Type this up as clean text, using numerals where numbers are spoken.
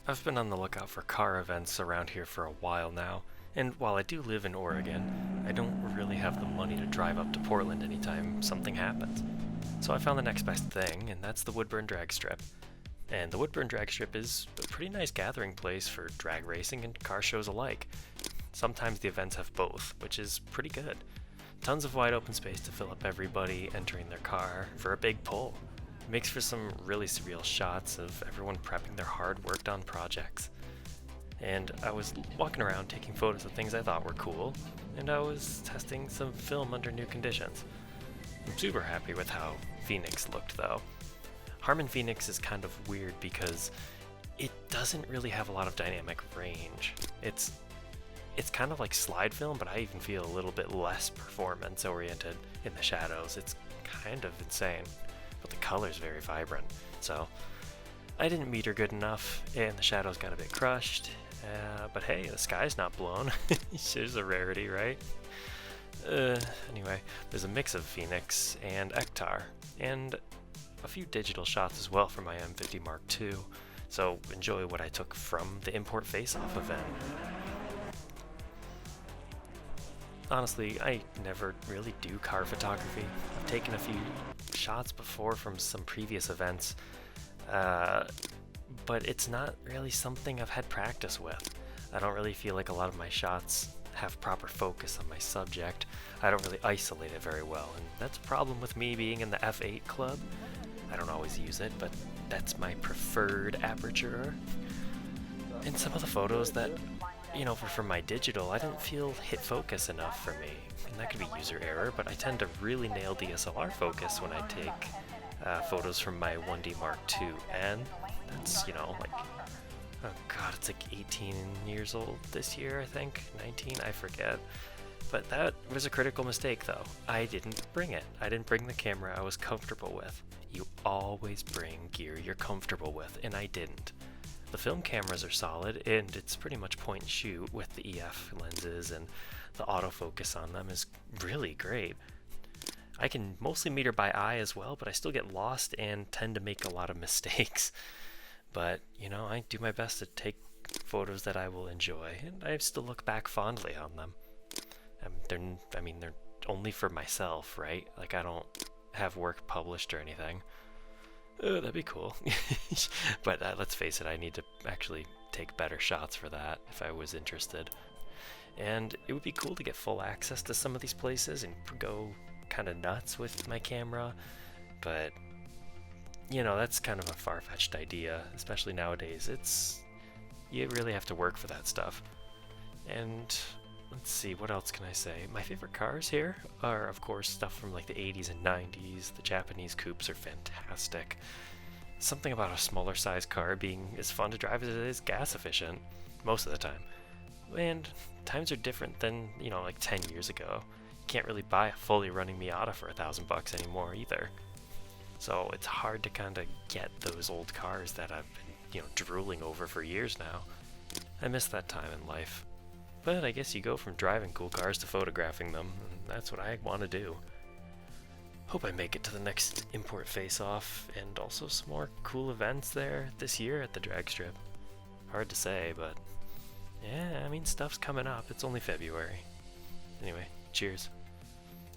I've been on the lookout for car events around here for a while now, and while I do live in Oregon, I don't really have the money to drive up to Portland anytime something happens. So I found the next best thing, and that's the Woodburn Dragstrip. And the Woodburn Dragstrip is a pretty nice gathering place for drag racing and car shows alike. Sometimes the events have both, which is pretty good. Tons of wide open space to fill up everybody entering their car for a big pull. It makes for some really surreal shots of everyone prepping their hard worked on projects. And I was walking around taking photos of things I thought were cool, and I was testing some film under new conditions. I'm super happy with how Phoenix looked though. Harmon Phoenix is kind of weird because it doesn't really have a lot of dynamic range. It's kind of like slide film, but I even feel a little bit less performance oriented in the shadows. It's kind of insane, but the color's very vibrant. So I didn't meter good enough, and the shadows got a bit crushed. But hey, the sky's not blown. There's a rarity, right? Anyway, there's a mix of Phoenix and Ektar, and a few digital shots as well for my M50 Mark II. So enjoy what I took from the Import Face-Off event. Honestly, I never really do car photography. I've taken a few shots before from some previous events, but it's not really something I've had practice with. I don't really feel like a lot of my shots have proper focus on my subject. I don't really isolate it very well, and that's a problem with me being in the f8 club. I don't always use it, but that's my preferred aperture. And some of the photos that for my digital, I didn't feel hit focus enough for me. And that could be user error, but I tend to really nail DSLR focus when I take photos from my 1D Mark II. And that's, oh god, it's like 18 years old this year, I think. 19, I forget. But that was a critical mistake, though. I didn't bring it. I didn't bring the camera I was comfortable with. You always bring gear you're comfortable with, and I didn't. The film cameras are solid, and it's pretty much point and shoot with the EF lenses, and the autofocus on them is really great. I can mostly meter by eye as well, but I still get lost and tend to make a lot of mistakes. But, I do my best to take photos that I will enjoy, and I still look back fondly on them. They're only for myself, right? Like, I don't have work published or anything. Oh, that'd be cool. But let's face it, I need to actually take better shots for that if I was interested. And it would be cool to get full access to some of these places and go kind of nuts with my camera. But, that's kind of a far-fetched idea, especially nowadays. You really have to work for that stuff. And let's see, what else can I say? My favorite cars here are, of course, stuff from like the 80s and 90s. The Japanese coupes are fantastic. Something about a smaller size car being as fun to drive as it is gas efficient, most of the time. And times are different than, like 10 years ago. You can't really buy a fully running Miata for $1,000 anymore either. So it's hard to kind of get those old cars that I've been, drooling over for years now. I miss that time in life. But I guess you go from driving cool cars to photographing them, and that's what I want to do. Hope I make it to the next Import Face-Off, and also some more cool events there this year at the Dragstrip. Hard to say, but yeah, stuff's coming up. It's only February. Anyway, cheers.